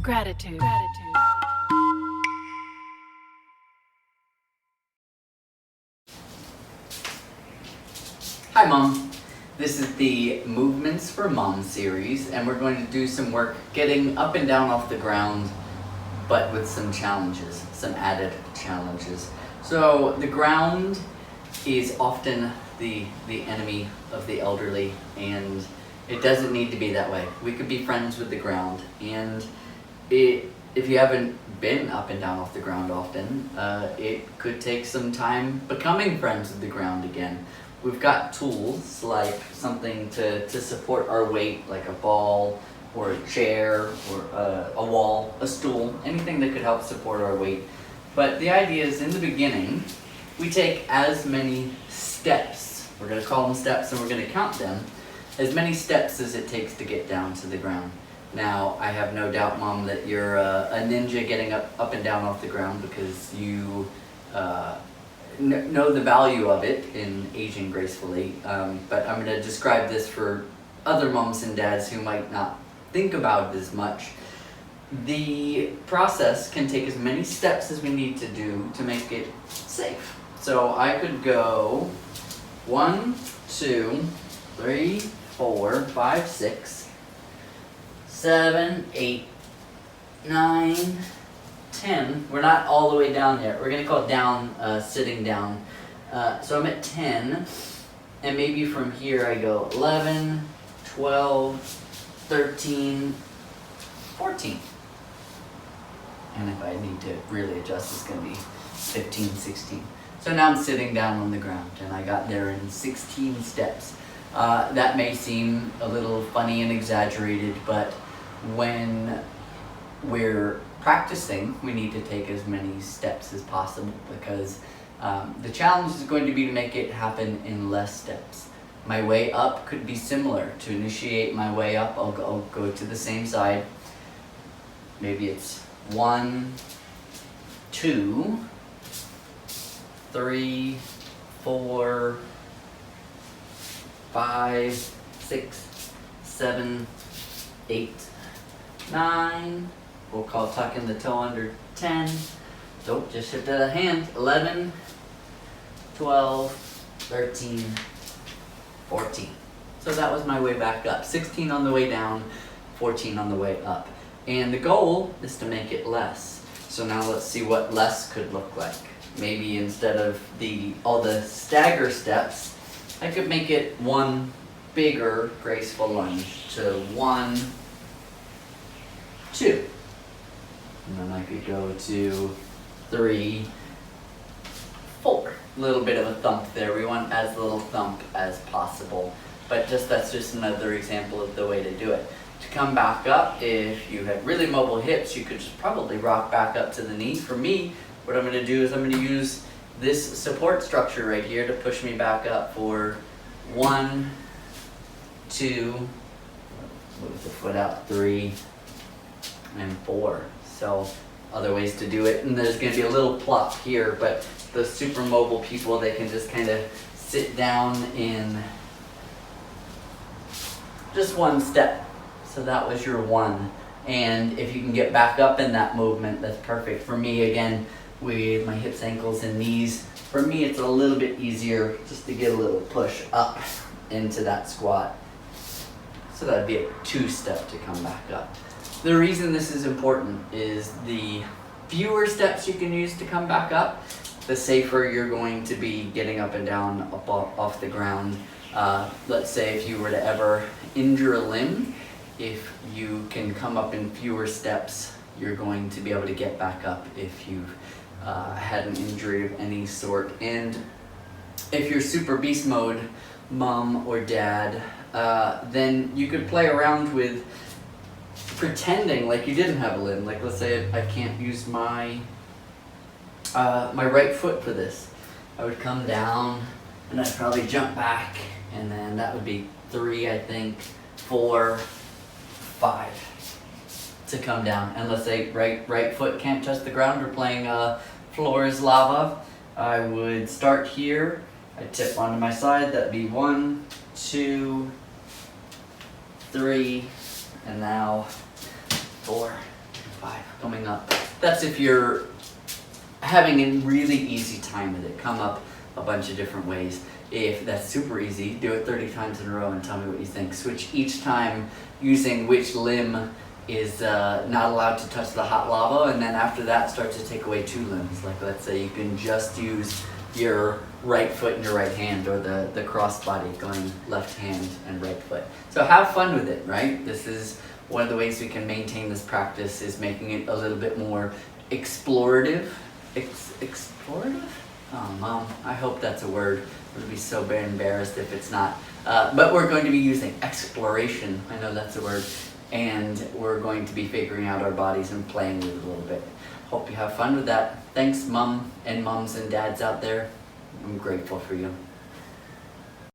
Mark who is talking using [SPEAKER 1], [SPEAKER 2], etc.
[SPEAKER 1] Gratitude.
[SPEAKER 2] Hi Mom, this is the Movements for Mom series, and we're going to do some work getting up and down off the ground, but with some challenges, some added challenges. So the ground is often the enemy of the elderly, and it doesn't need to be that way. We could be friends with the ground, and if you haven't been up and down off the ground often, it could take some time becoming friends with the ground again. We've got tools like something to support our weight, like a ball or a chair or a wall, a stool, anything that could help support our weight. But the idea is, in the beginning, we take as many steps, we're going to call them steps and we're going to count them, as many steps as it takes to get down to the ground. Now, I have no doubt, Mom, that you're a ninja getting up and down off the ground because you know the value of it in aging gracefully, but I'm going to describe this for other moms and dads who might not think about it as much. The process can take as many steps as we need to do to make it safe. So I could go 1, 2, 3, 4, 5, 6, 7, 8, 9, 10. We're not all the way down yet. We're going to call down sitting down. So I'm at 10, and maybe from here I go 11, 12, 13, 14. And if I need to really adjust, it's going to be 15, 16. So now I'm sitting down on the ground, and I got there in 16 steps. That may seem a little funny and exaggerated, but when we're practicing, we need to take as many steps as possible because the challenge is going to be to make it happen in less steps. My way up could be similar. To initiate my way up, I'll go to the same side. Maybe it's 1, 2, 3, 4, 5, 6, 7, 8, 9. We'll call tucking the toe under 10. So just shift the hand. 11, 12, 13, 14. So that was my way back up. 16 on the way down, 14 on the way up. And the goal is to make it less. So now let's see what less could look like. Maybe instead of all the stagger steps, I could make it one bigger graceful lunge to 1, 2. And then I could go to 3, 4. A little bit of a thump there. We want as little thump as possible. But that's just another example of the way to do it. To come back up, if you had really mobile hips, you could just probably rock back up to the knee. For me, what I'm going to do is I'm going to use this support structure right here to push me back up for 1, 2, move the foot out, 3, and 4. So other ways to do it, and there's going to be a little plop here, but the super mobile people, they can just kind of sit down in just one step. So that was your 1, and if you can get back up in that movement, that's perfect. For me, again, with my hips, ankles, and knees, for me it's a little bit easier just to get a little push up into that squat. So that'd be a 2-step to come back up. The reason this is important is the fewer steps you can use to come back up, the safer you're going to be getting up and down off the ground. Let's say if you were to ever injure a limb, if you can come up in fewer steps, you're going to be able to get back up if you've had an injury of any sort. And if you're super beast mode, mom or dad, then you could play around with pretending like you didn't have a limb. Like, let's say I can't use my my right foot for this. I would come down and I'd probably jump back, and then that would be 3, I think, 4, 5 to come down. And let's say right foot can't touch the ground. We're playing floor is lava. I would start here. I'd tip onto my side. That'd be 1, 2, 3, and now 4, 5 coming up. That's if you're having a really easy time with it. Come up a bunch of different ways. If that's super easy, do it 30 times in a row and tell me what you think. Switch each time using which limb is not allowed to touch the hot lava, and then after that start to take away 2 limbs. Like let's say you can just use your right foot and your right hand, or the cross body going left hand and right foot. So have fun with it, right? This is one of the ways we can maintain this practice, is making it a little bit more explorative. Explorative? Oh, Mom, I hope that's a word. I would be so embarrassed if it's not. But we're going to be using exploration. I know that's a word. And we're going to be figuring out our bodies and playing with it a little bit. Hope you have fun with that. Thanks, Mom and moms and dads out there. I'm grateful for you.